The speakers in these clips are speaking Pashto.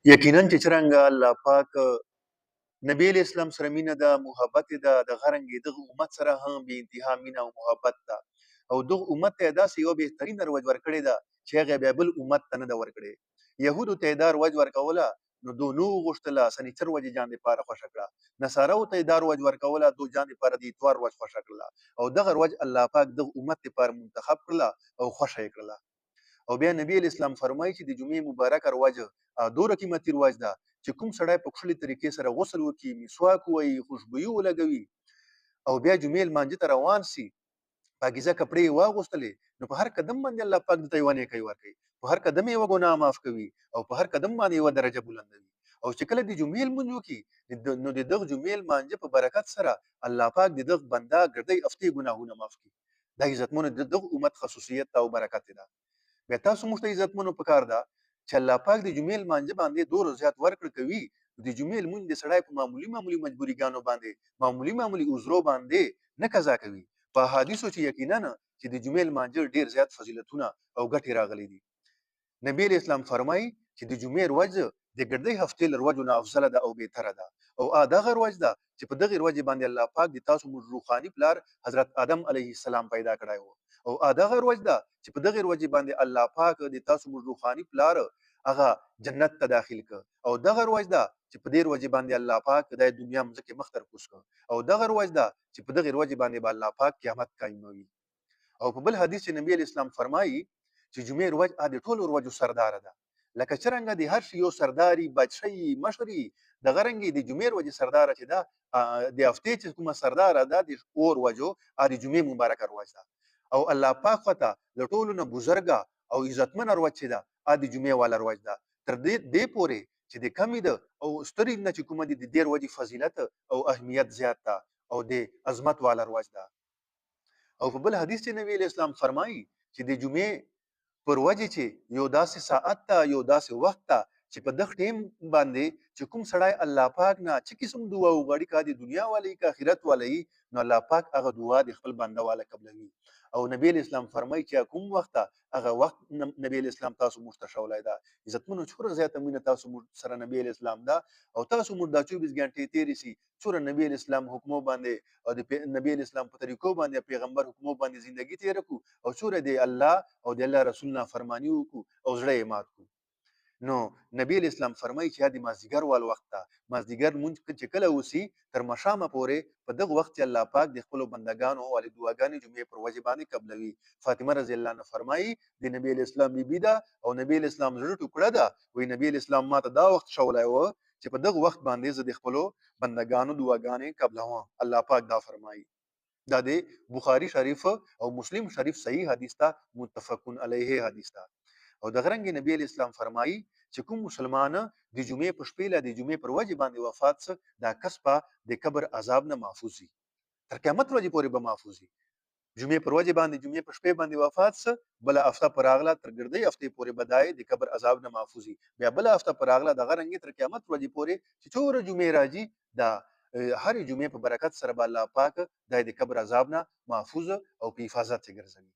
یقینا چې څرنګه الله پاک نبی علیہ السلام سره مینه ده، محبت ده، د غرنګ دغه امت سره هم به انتها مینه او محبت ده. او دغه امت ته داسې یو بهترین روج ورکړی ده چې هغه بیا بل امت ته نه ده ورکړی. يهودو ته دا روج ورکوله نو دو نو غوښتله سنیچر وجه جان لپاره خوښه کړه. نصارو ته دا روج ورکوله دو جان لپاره د اتوار روج خوښه کړله. او دغه روج الله پاک دغه امت لپاره منتخب کړله او خوښه یې کړله. او بیا نبی اسلام فرمایي چې د جمعې مبارکه رواج دوره قیمتي رواج ده چې کوم سړی په خپل طریقې سره غسل وکړي، مسواک ووهي، خوشبويي ولګوي او بیا جمعې لمانځه ته روان سي، پاکیزه کپړې یې واغوستلې، نو په هر قدم باندې الله پاک دته یوه نیکۍ ورکوي، په هر قدم یې یوه ګناه معاف کوي او په هر قدم باندې یوه درجه بلندوي. او چې کله د جمعې لمونځ وکړي نو د دغه جمعې لمانځه په برکت سره الله پاک د دغه بنده ګردۍ هفتې ګناهونه معاف کړي. دا عزتمنو د دغه امت خصوصیت او برکت ده. بیا تاسو موږ ته عزتمنو پکار ده چې الله پاک د جمعې لمانځه باندې دوره زیات ورکړه کوي. د جمعې لمونځ د سړی په معمولي مجبوريګانو باندې معمولي عذرو باندې نه قضا کوي. په حدیثو چې یقینا چې د جمعې لمانځه ډیر زیات فضیلتونه او ګټې راغلي دي. نبی اسلام فرمایي چې د جمعې ورځ د ګردۍ هفتې له ورځو نه افضله ده او بهتره ده. او دغه ورځ ده چې په دغه ورځ باندې الله پاک د تاسو روحاني پلار حضرت آدم علیه السلام پیدا کړی وو. او دغه ورځ ده چې په دغه ورځ باندې الله پاک د تاسو روحاني پلار هغه جنت ته داخل ک. او دغه ورځ ده چې په دې ورځ باندې الله پاک د دنیا مزکه مختر کوس ک. او دغه ورځ ده چې په دغه ورځ باندې الله پاک قیامت قائموي. او په بل حدیث نبی اسلام فرمایي چې جمعې ورځ د ټولو ورځو سردار ده. لکه څنګه د هر شي یو سرداري بچي مشري د غرنګي د جمعې ورځ سردار چې ده د هفتې چې کومه سردار ده د اور وجو د جمعې مبارک ورځ ده. او الله پاک وته له ټولو نه بزرګه او عزتمن ورځ چې ده د جمعې والا ورځ ده. تر دې پورې چې د کمی ده او ستري نه چې کومه د ډیر ورځې فضیلت او اهمیت زیات ده او د عظمت والا ورځ ده. او په بل حدیث کې نبی اسلام فرمایي چې د جمعې پر وجه چې یو داسې ساعت ته یو داسې وخت ته چې په دغه ټیم باندې چې کوم سړی الله پاک نه چې قسم دعا وغواړي کا د دنیا والی کا آخرت والی نو الله پاک هغه دعا د خپل بنده والا قبلوي. او نبی اسلام فرمایي چې کوم وخت هغه وخت نبی اسلام تاسو مستشولای دا عزتمنو چور زیاته مینه تاسو سره نبی اسلام دا او تاسو مر دا 24 غنټې تیرې سي چور نبی اسلام حکم باندې او د نبی اسلام په طریقو باندې پیغمبر حکم باندې ژوندۍ تیر کو او چور دی الله او د الله رسول نه فرمانی وکړو او زړه یې مات کو. نو نبی اسلام فرمایي چې د مازدیګر وال وخت ته مازدیګر مونږ چې کله وسی تر مشامه پورې په دغه وخت چې الله پاک د خپل بندگانو او د دعاګانې جمعې پر وجه باندې قبلوي. فاطمه رضی الله عنها فرمایي د نبی اسلام بیبي ده او نبی اسلام زړه ټوکړه ده وی نبی اسلام ماته دا وخت شولای و چې په دغه وخت باندې زه د خپل بندگانو دعاګانې قبلوم. الله پاک دا فرمایي. دا د بخاری شریف او مسلم شریف صحیح حدیث ته متفقون علیه حدیث ته. او د غرنګ نبی اسلام فرمایي چې کوم مسلمان د جمعې په شپه له د جمعې پر وجه باندې وفات څه دا کسبه د قبر عذاب نه محفوظ وي تر قیامت ورځې پورې به محفوظ وي. جمعې پر وجه باندې جمعې په شپه باندې وفات څه بل هفته پر اغله تر ګردې هفته پورې بدای د قبر عذاب نه محفوظ وي. بیا بل هفته پر اغله د غرنګ تر قیامت ورځې پورې چې څوره جمعې راځي دا هر جمعې په برکت سره به الله پاک د قبر عذاب نه محفوظ او په حفاظت کې ګرځوي.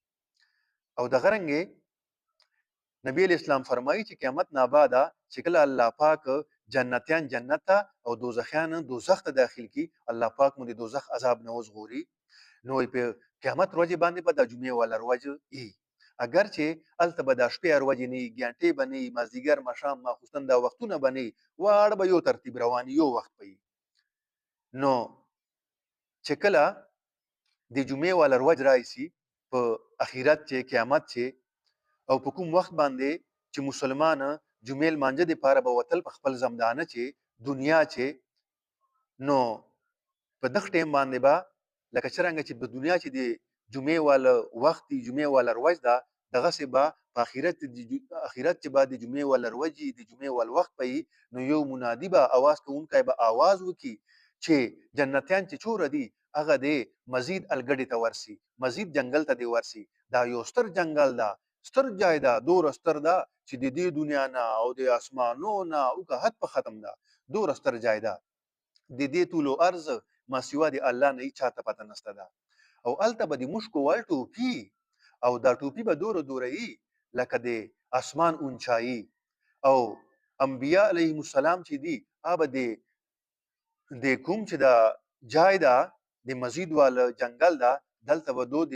او د غرنګ نبی اسلام فرمایي چې قیامت نه بعد چې کله الله پاک جنتیان جنت او دوزخیان دوزخ ته داخل کی الله پاک مو د دوزخ عذاب نه وزغوري. نو په قیامت ورځ باندې به د جمعې ول ورځ ای اگر چې الته به د شپې ورځ نه ګانټې بنې مازدیګر مشام ماخوستن دا وختونه بنې واړه به یو ترتیب روان یو وخت پي. نو چې کله د جمعې ول ورځ راځي په اخرت چې قیامت چې او په کوم وخت باندې چې مسلمان جمعې لمانځه د پاره به وتل په خپل زمدانه چې دنیا چې نو په دغه ټیم باندې با لکه څنګه چې په دنیا چې د جمعې وال وخت جمعې وال ورځ دا دغه سه با په اخرت چې بعد د جمعې وال ورځ د جمعې وال وخت پي نو یو منادي به आवाज کوونکی به आवाज وکي چې جنتیان چې چور دي هغه د مزید الګډي ته ورسي مزید جنگل ته دی ورسي. دا یو ستر جنگل دا ستر جای دا دور ستر دا چې د دې دنیا نه او د اسمانو نه او که حد په ختم دا دور ستر جای دا د دې ټولو ارز ما سیوا د الله نه چاته پته نشته دا. او الته به د مشکو وال ټوپی او دا ټوپی به دور ای لکه د اسمان اونچایی او انبیاء علیهم السلام چې دي هغه د کوم چې دا جای ده د مسجد والا جنگل ده دلته به دو د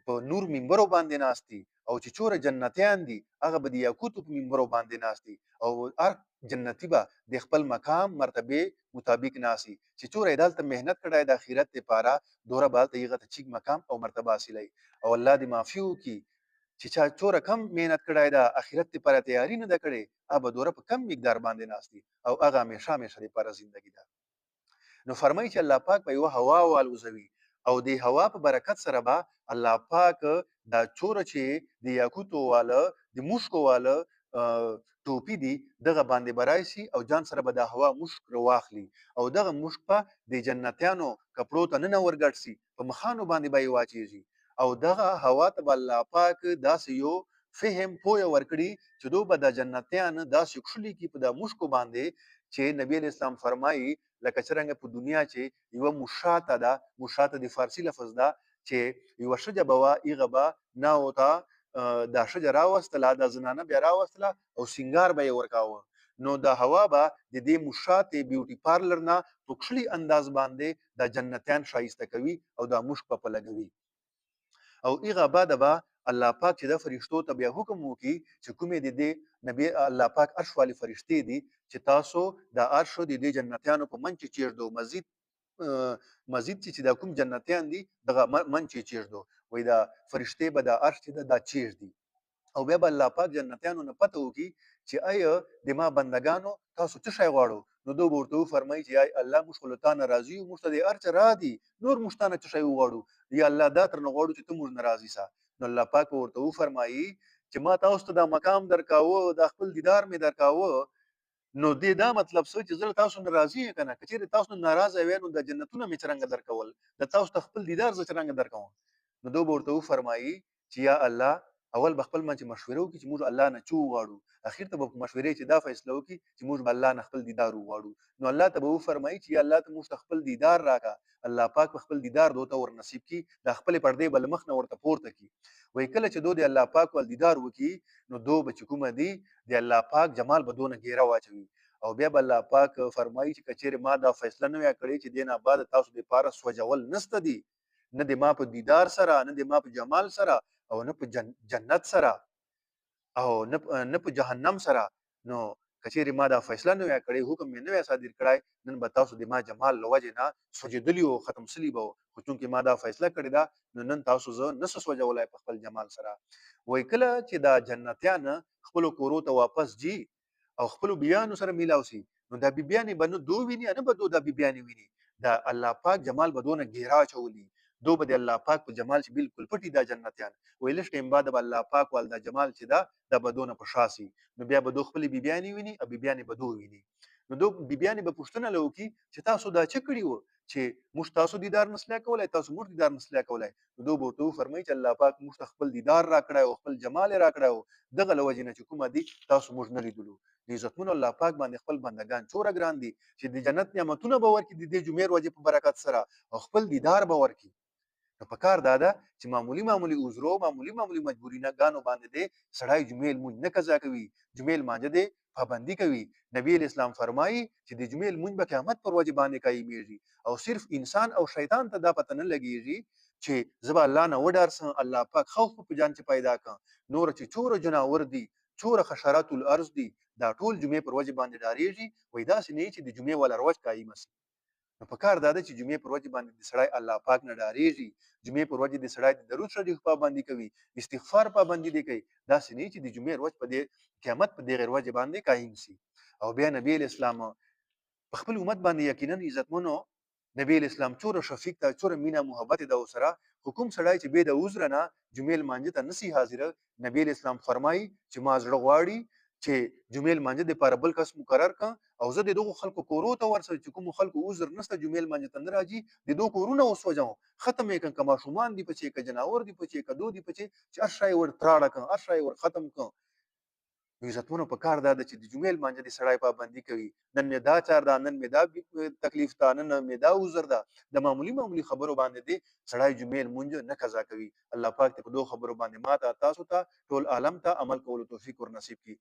په نور منبرو باندې ناستي او چې چوره جنتیان دي هغه به د یاقوتو په منبرو باندې ناستي او هر جنتی به د خپل مقام مرتبه مطابق ناسي چې چوره دلته مهنت کړای د اخرت لپاره دوره به ته یغه چیک مقام او مرتبه حاصلای او الله دې معفو کی چې چا چوره کم مهنت کړای د اخرت لپاره تیاری نه کړي هغه دوره په کم مقدار باندې ناستي او هغه همیشه لپاره ژوندۍ ده نو فرمایي چې الله پاک په یو هوا والوزوي او د هوا په برکت سره به الله پاک دا چوره چې د یاقوتو والا د مشکو والا ټوپی دی دغه باندې برای شي او جان سره به د هوا مشک رواخلی او دغه مشک په د جنتیانو کپړو ته نه ورګټ سي په مخانو باندې به واچيږي او دغه هوا ته الله پاک داس یو فهم پوی ورکړي چې دوی به د جنتیان داس یکشلي کی په د مشکو باندې چې نبی اسلام فرمایي لکه څنګه په دنیا چې یو مشاته ده مشاته د فارسی لفظ ده چې یو شجه بوا ایغه با نه وتا دا شجه راوستله د زنانه بیا راوستله او سنگار به ورکاوه نو د هوا به د دې مشاته بیوټي پارلر نه پکشلی انداز باندې د جنتیان شایسته کوي او د مشک په لګوي او ایغه بعد به الله پاک چې د فرشتو ته بیا حکم وکي چې کومې د دې نبی الله پاک عرش والی فرشتي دي چې تاسو د عرش د دې جنتیانو په منځ کې چیرډو مزید چې د کوم جنتیان دي دغه منځ کې چیرډو وای دا فرشتي به د عرش د چیر دي او بیا به الله پاک جنتیانو نه پته وکي چې آیا د ما بندگانو تاسو څه شی غواړو نو دوی ورته فرمایي چې ای الله مشغلتان راضي او مشته د ارچ را دي نور مشتانه څه شی غواړو یا الله دا تر نه غواړو چې ته موږ ناراضي سه نو الله پاک ورته فرمایي چې ما تاسو ته دا مقام درکاوه د خپل دیدار می درکاوه نو دې دا مطلب څه چې زه تاسو ناراضي کنه کچېره تاسو ناراضه وې نو د جنتونو می څنګه درکول د تاسو خپل دیدار ز څنګه درکوم نو دوی ورته فرمایي چې یا الله اول بخپل منځ مشوره وکړي چې موږ الله نه چو غواړو اخر ته به مشورې چې دا فیصله وکړي چې موږ الله نه خپل دیدار وغواړو نو الله ته به فرمایي چې الله ته موږ خپل دیدار راکا الله پاک خپل دیدار دوته ور نصیب کی د خپل پردې بل مخ نه ورته پورته کی وای کله چې دوی الله پاک ول دیدار وکي نو دو بچ کومه دی د الله پاک جمال بدون غیره واچوي او بیا الله پاک فرمایي چې کچېره ما دا فیصله نه کړی چې دینه بعد تاسو د پاره سوجول نسته دی نه د ما په دیدار سره نه د ما په جمال سره او نه په جنت سره او نه په جهنم سره نو کچېری ما دا فیصله نه کړی حکم مې نه صادر کړای نن به تاسو د ما جمال لوجه نه سجدلی او ختم سلی به خو چونکې ما دا فیصله کړی دا نن تاسو زه نس سوجولای په خپل جمال سره وای کله چې دا جنتیان خپل کورو ته واپس جی او خپل بیان سره میلاوسی نو دا بیان بنو دو ویني نه به دو دا بیان ویني دا الله پاک جمال بدونه غیرا چولی دو به الله پاک په جمال چې بالکل پټي دا جنتیان ویلش ټیم بعد الله پاک ول دا جمال چې دا د بدونه په شاسي نو بیا به دو خپل بیان ویني او بیان به دو ویني نو دو بیان به پښتنه لوکي چې تاسو دا چکړی وو چې مش تاسو دیدار نسله کولای تاسو مور دیدار نسله کولای نو دو بوته فرمایي چې الله پاک مش خپل دیدار را کړای او خپل جمال را کړای دغه لوجنه چې کومه دي تاسو مش نه لیدلو د عزتمن الله پاک باندې خپل بندگان چور ګران دي چې د جنت نعمتونه به ورکړي د جمعې ورځې په برکت سره او خپل دیدار به ورکړي نو په کار دا ده چې معمولی عذرو معمولی مجبوری نه غانو باندې دي سړی جمعې مونږ نه قضا کوي جمعې مانځه دي پابندي کوي نبی اسلام فرمایي چې د جمعې مونږ به قیامت پر ورځ باندې قایمیږي او صرف انسان او شیطان ته دا پته نه لګیږي چې زبا الله نه وډارسن الله پاک خوف په جان چې پیدا کړ نور چې چور جناور دي چور حشرات الارض دي دا ټول جمعې پر ورځ باندې ډاریږي وای دا سې نه چې د جمعې ول روز قایم شي نو په کار دا ده چې جمعې پر ورځ باندې د سړی الله پاک نه ډاریږي جمعې پر ورځ د سړی د درود شریف پابندي کوي استغفار پابندي دی کوي دا سني چې د جمعې ورځ په دې قیامت په دې غیر ورځ باندې قایم شي او بیا نبی اسلام په خپل امت باندې یقینا عزتمنو نبی اسلام چور شفیق ته چور مینا محبت د اوسره حکم سړی چې به د عذر نه جمعې مانځه ته نسی حاضر نبی اسلام فرمایي چې ما زړه غواړي چې جمعې مانځه د پر بل کس مقرر ک او زه د دغه خلکو کورو ته ورسره چې کوم خلکو عذر نسته جمعې مانځه ته راځي د دوه کورونه وسوځم ختم یې کما شومان دی پچې ک جناور دی پچې ک دو دی پچې چې اشای ور تراړه ک اشای ور ختم ک عزتمنو په کار دا چې د جمعې مانځه د سړی پابندي کوي نن مې دا چار دا نن مې دا تکلیف تا نن مې دا عذر دا د معمولی خبرو باندې دی سړی جمعې مونږ نه قضا کوي الله پاک ته په دوه خبرو باندې ماته تاسو ته ټول عالم ته عمل کولو توفیق ور نصیب کړي